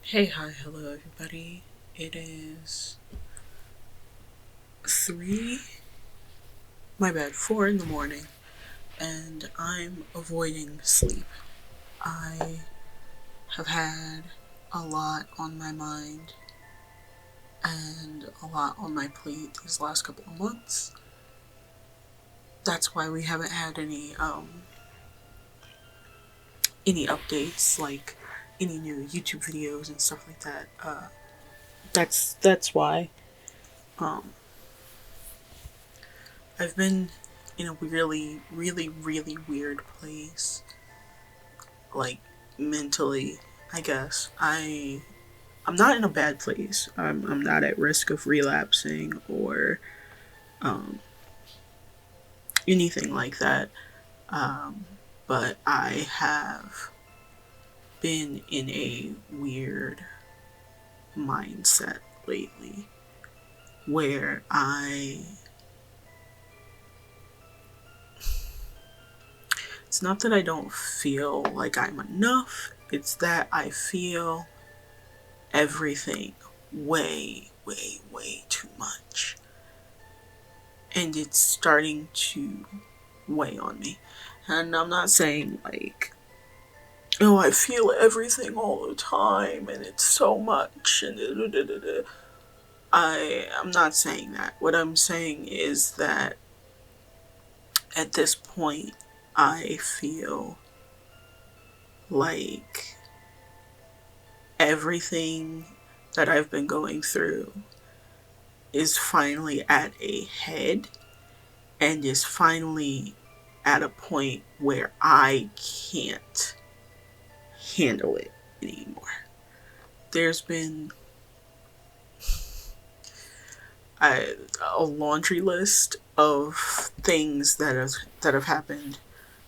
Hey, hi, hello everybody. It is 4 in the morning, and I'm avoiding sleep. I have had a lot on my mind and a lot on my plate these last couple of months. That's why we haven't had any updates, like any new YouTube videos and stuff like that. That's why. Um, I've been in a really weird place, like mentally. I guess I'm not in a bad place. I'm not at risk of relapsing or um, anything like that. Um, but I have been in a weird mindset lately where it's not that I don't feel like I'm enough, it's that I feel everything way too much. And it's starting to weigh on me. And I'm not saying like, oh, I feel everything all the time and it's so much and I'm not saying that. What I'm saying is that at this point I feel like everything that I've been going through is finally at a head and is finally at a point where I can't handle it anymore. There's been a, a laundry list of things that have happened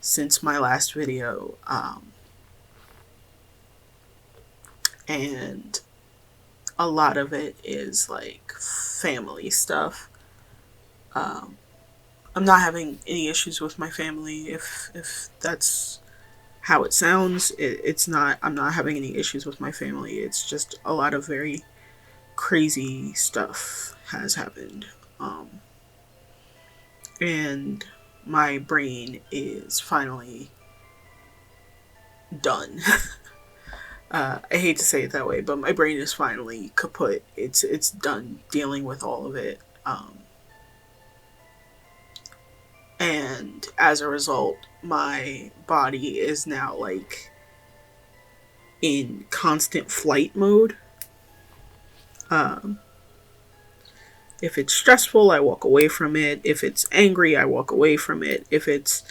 since my last video, and a lot of it is like family stuff. Um, I'm not having any issues with my family. If that's how it sounds, it's not. I'm not having any issues with my family. It's just a lot of very crazy stuff has happened. And my brain is finally done. I hate to say it that way, but my brain is finally kaput. It's done dealing with all of it. And as a result, my body is now like in constant flight mode. Um, if it's stressful, I walk away from it. If it's angry, I walk away from it. If it's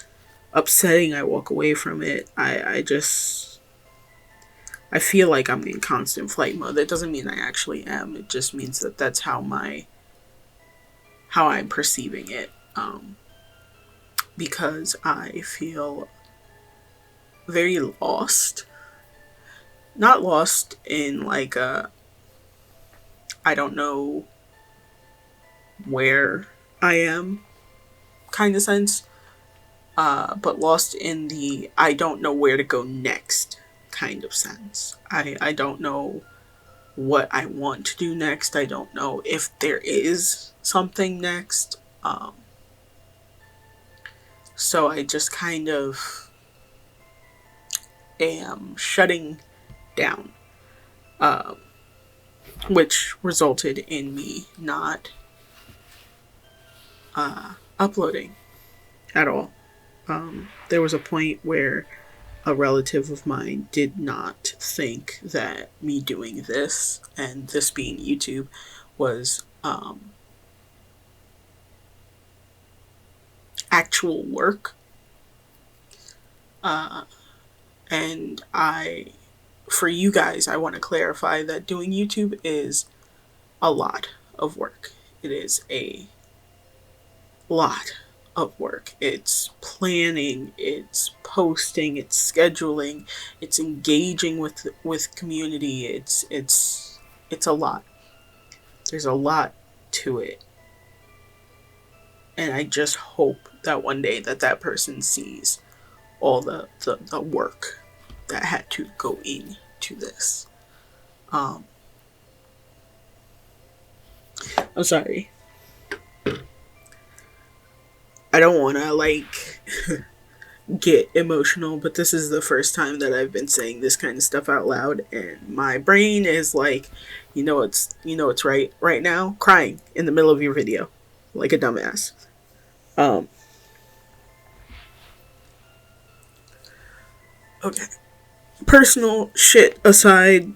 upsetting, I walk away from it. I feel like I'm in constant flight mode. That doesn't mean I actually am. It just means that that's how I'm perceiving it. Because I feel very lost. Not lost in like a I don't know where I am kind of sense, but lost in the I don't know where to go next kind of sense. I don't know what I want to do next. I don't know if there is something next. So I just kind of am shutting down, um, which resulted in me not uploading at all. There was a point where a relative of mine did not think that me doing this, and this being YouTube, was actual work. And for you guys, I want to clarify that doing YouTube is a lot of work. It is a lot of work. It's planning, it's posting, it's scheduling, it's engaging with community. It's a lot. There's a lot to it. And I just hope that one day that person sees all the work that had to go into this. Um, I'm sorry. I don't want to like get emotional, but this is the first time that I've been saying this kind of stuff out loud, and my brain is like, it's right now, crying in the middle of your video, like a dumbass. Um, okay. Personal shit aside,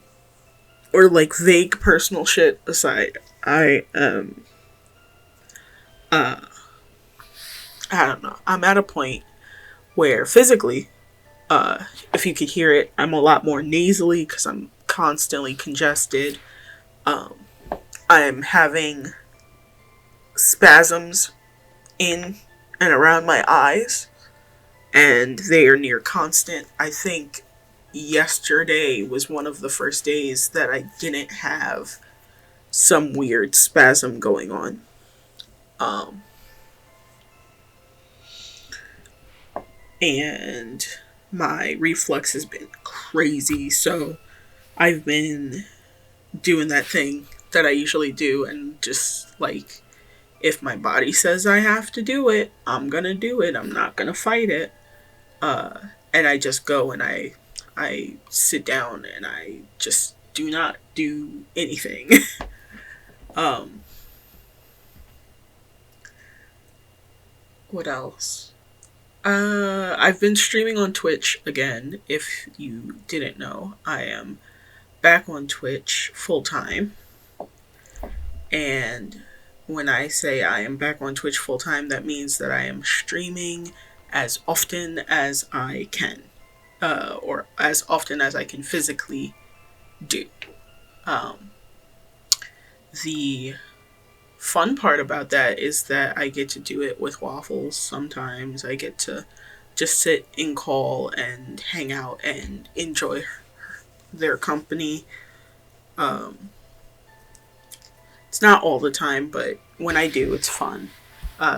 or like vague personal shit aside, uh, I don't know. I'm at a point where physically, uh, if you could hear it, I'm a lot more nasally because I'm constantly congested. Um, I'm having spasms in and around my eyes, and they are near constant. I think yesterday was one of the first days that I didn't have some weird spasm going on. Um, and my reflux has been crazy, so I've been doing that thing that I usually do, and just like, if my body says I have to do it, I'm gonna do it. I'm not gonna fight it. And I just go and I sit down and I just do not do anything. um, what else? I've been streaming on Twitch again. If you didn't know, I am back on Twitch full time. And when I say I am back on Twitch full time, that means that I am streaming as often as I can, or as often as I can physically do. Um, the fun part about that is that I get to do it with Waffles. Sometimes I get to just sit in call and hang out and enjoy their company. Um, it's not all the time, but when I do, it's fun.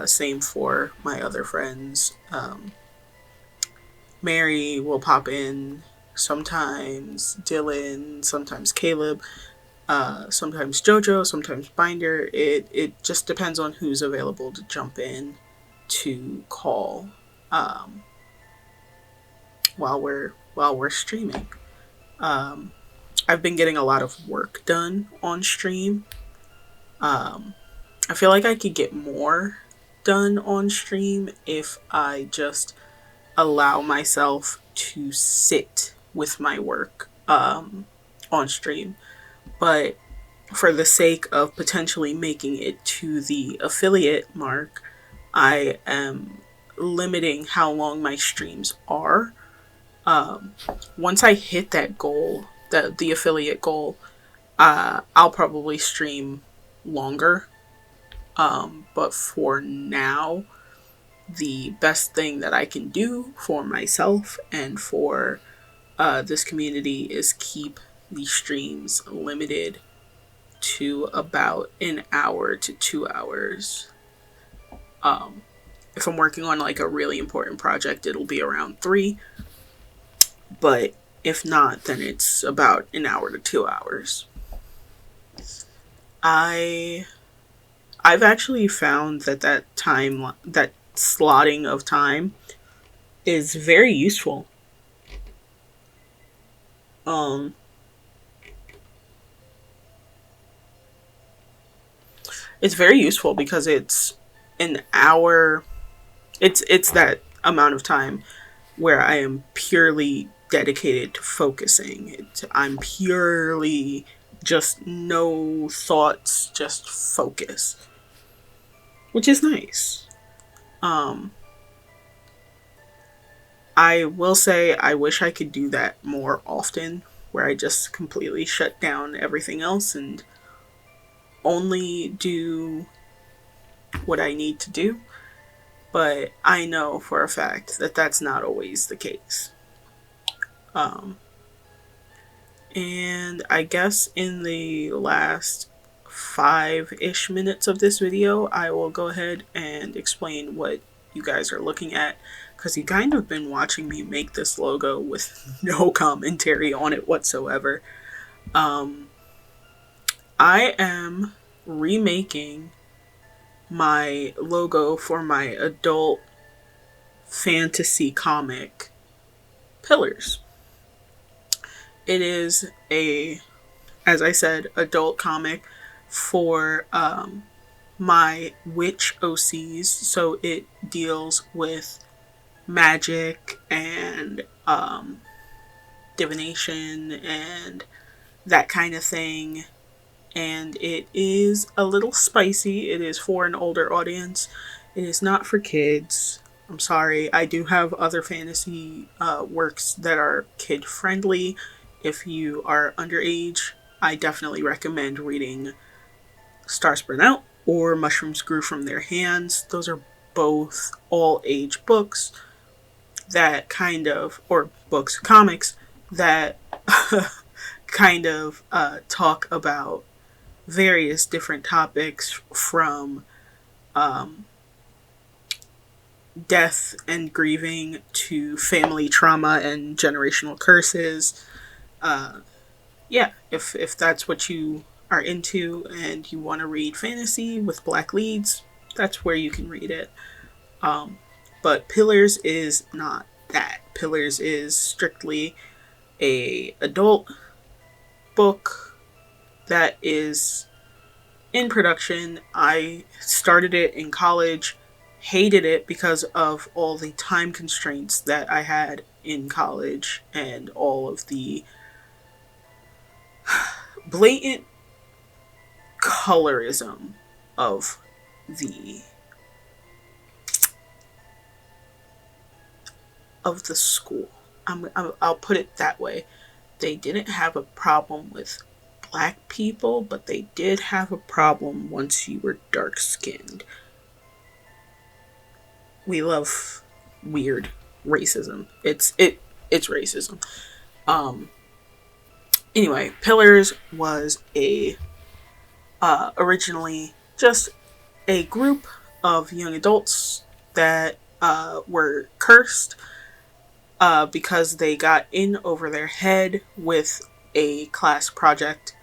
Same for my other friends. Mary will pop in sometimes, Dylan, sometimes Caleb, sometimes JoJo, sometimes Binder. It just depends on who's available to jump in to call um, while we're streaming. Um, I've been getting a lot of work done on stream. I feel like I could get more done on stream if I just allow myself to sit with my work on stream. But for the sake of potentially making it to the affiliate mark, I am limiting how long my streams are. Once I hit that goal, the affiliate goal, I'll probably stream longer. But for now, the best thing that I can do for myself and for this community is keep the streams limited to about an hour to 2 hours. If I'm working on like a really important project, it'll be around 3. But if not, then it's about an hour to 2 hours. I've actually found that slotting of time is very useful. It's very useful because it's an hour. It's that amount of time where I am purely dedicated to focusing. I'm purely just no thoughts, just focus, which is nice. I will say I wish I could do that more often, where I just completely shut down everything else and only do what I need to do. But I know for a fact that that's not always the case. And I guess in the last 5-ish minutes of this video, I will go ahead and explain what you guys are looking at, because you kind of been watching me make this logo with no commentary on it whatsoever. I am remaking my logo for my adult fantasy comic Pillars. It is a, as I said, adult comic for my witch OCs. So it deals with magic and divination and that kind of thing. And it is a little spicy. It is for an older audience. It is not for kids. I'm sorry. I do have other fantasy works that are kid friendly. If you are underage, I definitely recommend reading Stars Burn Out or Mushrooms Grew from Their Hands. Those are both all age books that kind of, or books, comics that kind of talk about various different topics from death and grieving to family trauma and generational curses. Yeah, if that's what you are into and you want to read fantasy with black leads, that's where you can read it. But Pillars is not that. Pillars is strictly a adult book that is in production. I started it in college, hated it because of all the time constraints that I had in college and all of the blatant colorism of the school. I'll put it that way. They didn't have a problem with black people, but they did have a problem once you were dark skinned. We love weird racism. It's racism. Anyway, Pillars was a originally just a group of young adults that were cursed because they got in over their head with a class project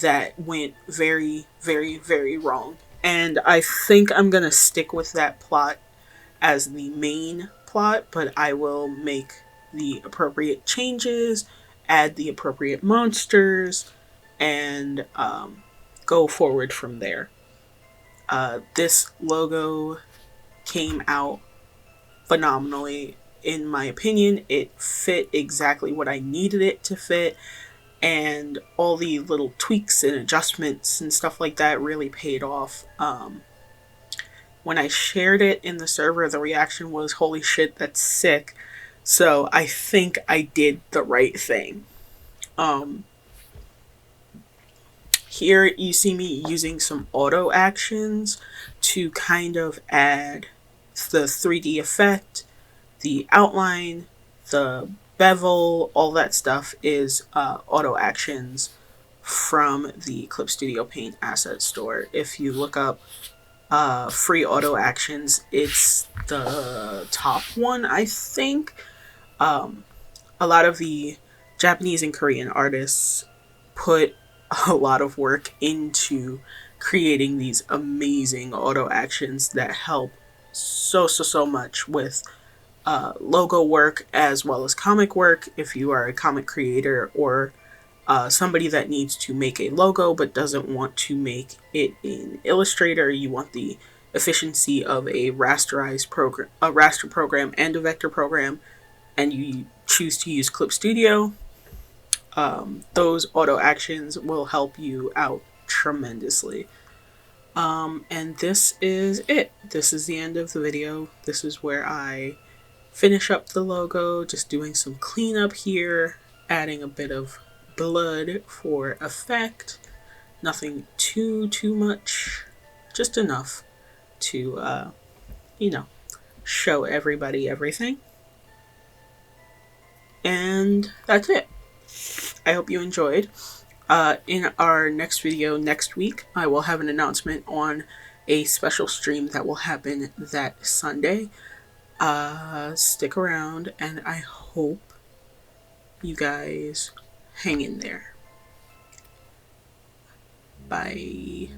that went very, very, very wrong. And I think I'm going to stick with that plot as the main plot, but I will make the appropriate changes, add the appropriate monsters, and go forward from there. This logo came out phenomenally. In my opinion, it fit exactly what I needed it to fit, and all the little tweaks and adjustments and stuff like that really paid off. When I shared it in the server, the reaction was, holy shit, that's sick. So I think I did the right thing. Here you see me using some auto actions to kind of add the 3D effect, the outline, the bevel, all that stuff is auto actions from the Clip Studio Paint asset store. If you look up free auto actions, it's the top one, I think. A lot of the Japanese and Korean artists put a lot of work into creating these amazing auto actions that help so much with logo work as well as comic work. If you are a comic creator or somebody that needs to make a logo but doesn't want to make it in Illustrator, you want the efficiency of a rasterized program, a raster program and a vector program, and you choose to use Clip Studio, those auto actions will help you out tremendously. And this is it. This is the end of the video. This is where I finish up the logo, just doing some cleanup here, adding a bit of blood for effect. Nothing too much, just enough to, show everybody everything. And that's it. I hope you enjoyed. In our next video next week, I will have an announcement on a special stream that will happen that Sunday. Stick around, and I hope you guys hang in there. Bye.